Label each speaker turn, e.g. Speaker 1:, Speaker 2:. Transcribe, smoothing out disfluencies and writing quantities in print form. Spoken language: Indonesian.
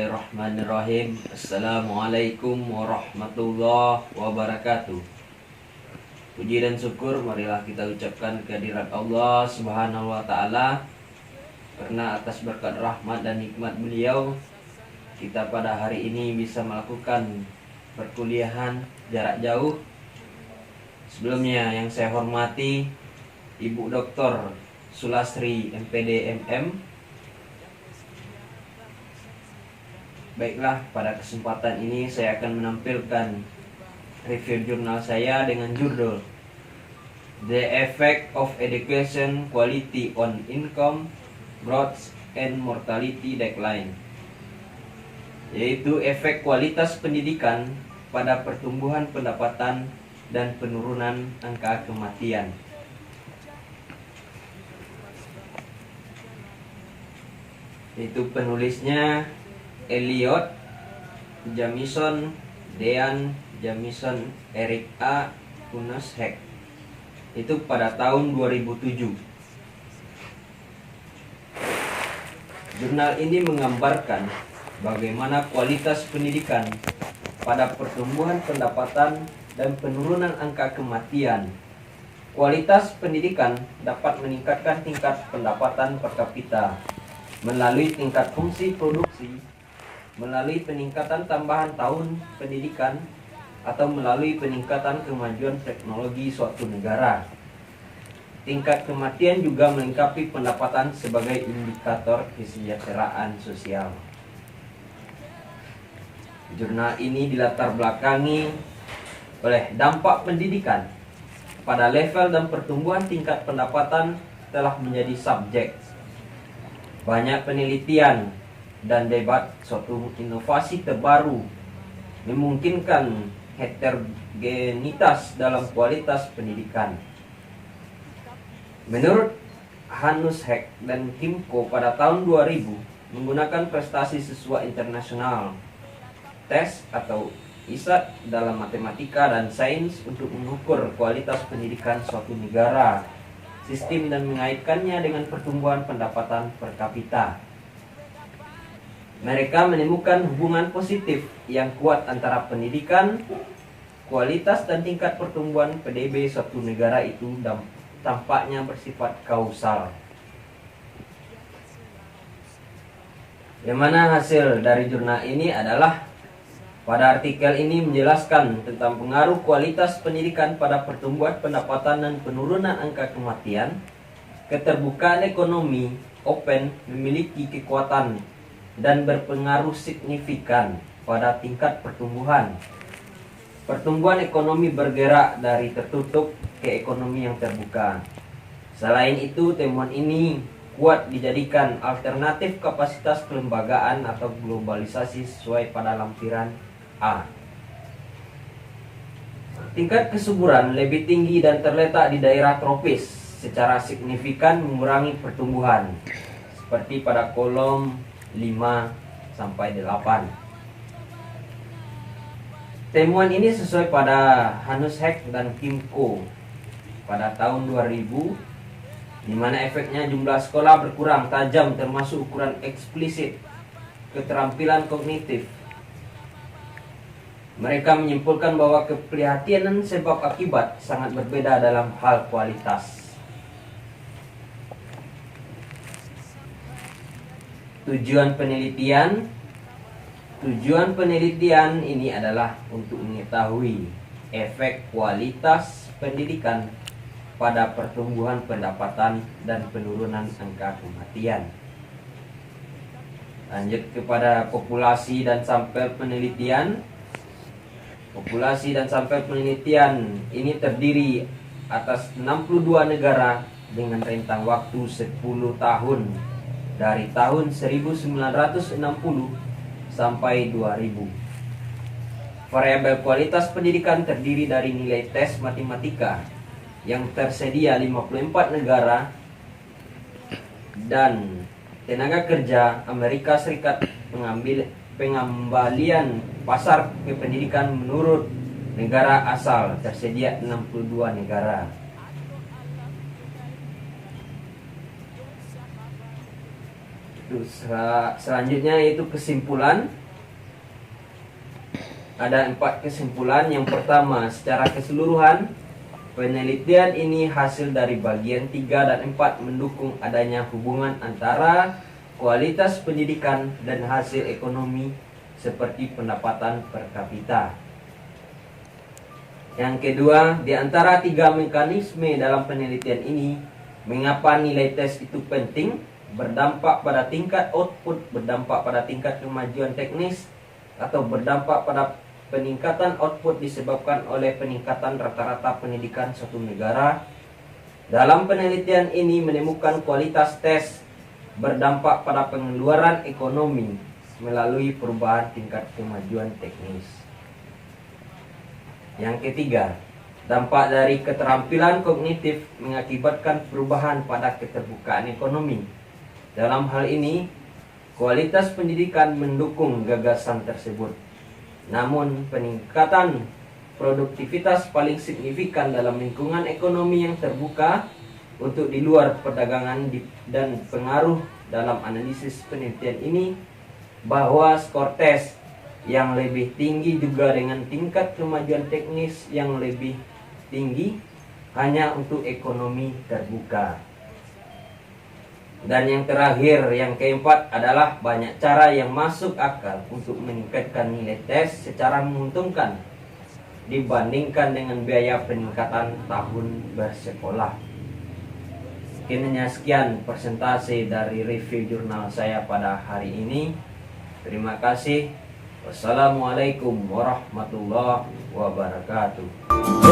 Speaker 1: Bismillahirrahmanirrahim. Assalamualaikum warahmatullahi wabarakatuh. Puji dan syukur marilah kita ucapkan kehadirat Allah Subhanahu wa taala, karena atas berkat rahmat dan nikmat beliau kita pada hari ini bisa melakukan perkuliahan jarak jauh. Sebelumnya yang saya hormati Ibu Dr. Sulasri MPD MM. Baiklah, pada kesempatan ini saya akan menampilkan review jurnal saya dengan judul The Effect of Education Quality on Income, Growth and Mortality Decline, yaitu efek kualitas pendidikan pada pertumbuhan pendapatan dan penurunan angka kematian. Itu penulisnya Elliot Jamison, Dean Jamison, Eric A. Hunus-Heck. Itu pada tahun 2007. Jurnal ini menggambarkan bagaimana kualitas pendidikan pada pertumbuhan pendapatan dan penurunan angka kematian. Kualitas pendidikan dapat meningkatkan tingkat pendapatan per kapita melalui tingkat fungsi produksi, melalui peningkatan tambahan tahun pendidikan, atau melalui peningkatan kemajuan teknologi suatu negara. Tingkat kematian juga melengkapi pendapatan sebagai indikator kesejahteraan sosial. Jurnal ini dilatar belakangi oleh dampak pendidikan pada level dan pertumbuhan tingkat pendapatan telah menjadi subjek banyak penelitian dan debat. Suatu inovasi terbaru memungkinkan heterogenitas dalam kualitas pendidikan. Menurut Hunus-Heck dan Kimco pada tahun 2000 menggunakan prestasi siswa internasional, tes atau ISAT dalam matematika dan sains untuk mengukur kualitas pendidikan suatu negara, sistem dan mengaitkannya dengan pertumbuhan pendapatan per kapita. Mereka menemukan hubungan positif yang kuat antara pendidikan, kualitas dan tingkat pertumbuhan PDB suatu negara itu tampaknya bersifat kausal. Yang mana hasil dari jurnal ini adalah pada artikel ini menjelaskan tentang pengaruh kualitas pendidikan pada pertumbuhan pendapatan dan penurunan angka kematian. Keterbukaan ekonomi open memiliki kekuatan dan berpengaruh signifikan pada tingkat pertumbuhan. Pertumbuhan ekonomi bergerak dari tertutup ke ekonomi yang terbuka. Selain itu, temuan ini kuat dijadikan alternatif kapasitas kelembagaan atau globalisasi sesuai pada lampiran A. Tingkat kesuburan lebih tinggi dan terletak di daerah tropis, secara signifikan mengurangi pertumbuhan, seperti pada kolom 5-8. Temuan ini sesuai pada Hunus-Heck dan Kimco pada tahun 2000, di mana efeknya jumlah sekolah berkurang tajam termasuk ukuran eksplisit keterampilan kognitif. Mereka menyimpulkan bahwa keprihatinan sebab akibat sangat berbeda dalam hal kualitas. Tujuan penelitian ini adalah untuk mengetahui efek kualitas pendidikan pada pertumbuhan pendapatan dan penurunan angka kematian. Lanjut kepada populasi dan sampel penelitian. Populasi dan sampel penelitian ini terdiri atas 62 negara dengan rentang waktu 10 tahun, dari tahun 1960 sampai 2000. Variabel kualitas pendidikan terdiri dari nilai tes matematika yang tersedia 54 negara dan tenaga kerja Amerika Serikat. Pengembalian pasar kependidikan menurut negara asal tersedia 62 negara. Selanjutnya yaitu kesimpulan. Ada 4 kesimpulan. Yang pertama, secara keseluruhan penelitian ini hasil dari bagian 3 dan 4 mendukung adanya hubungan antara kualitas pendidikan dan hasil ekonomi seperti pendapatan per kapita. Yang kedua, di antara 3 mekanisme dalam penelitian ini, mengapa nilai tes itu penting, berdampak pada tingkat output, berdampak pada tingkat kemajuan teknis, atau berdampak pada peningkatan output disebabkan oleh peningkatan rata-rata pendidikan suatu negara. Dalam penelitian ini menemukan kualitas tes berdampak pada pengeluaran ekonomi melalui perubahan tingkat kemajuan teknis. Yang ketiga, dampak dari keterampilan kognitif mengakibatkan perubahan pada keterbukaan ekonomi. Dalam hal ini, kualitas pendidikan mendukung gagasan tersebut. Namun, peningkatan produktivitas paling signifikan dalam lingkungan ekonomi yang terbuka untuk di luar perdagangan dan pengaruh dalam analisis penelitian ini bahwa skor tes yang lebih tinggi juga dengan tingkat kemajuan teknis yang lebih tinggi hanya untuk ekonomi terbuka. Dan yang terakhir, yang keempat adalah banyak cara yang masuk akal untuk meningkatkan nilai tes secara menguntungkan dibandingkan dengan biaya peningkatan tahun bersekolah. Mungkin sekian presentasi dari review jurnal saya pada hari ini. Terima kasih. Wassalamualaikum warahmatullahi wabarakatuh.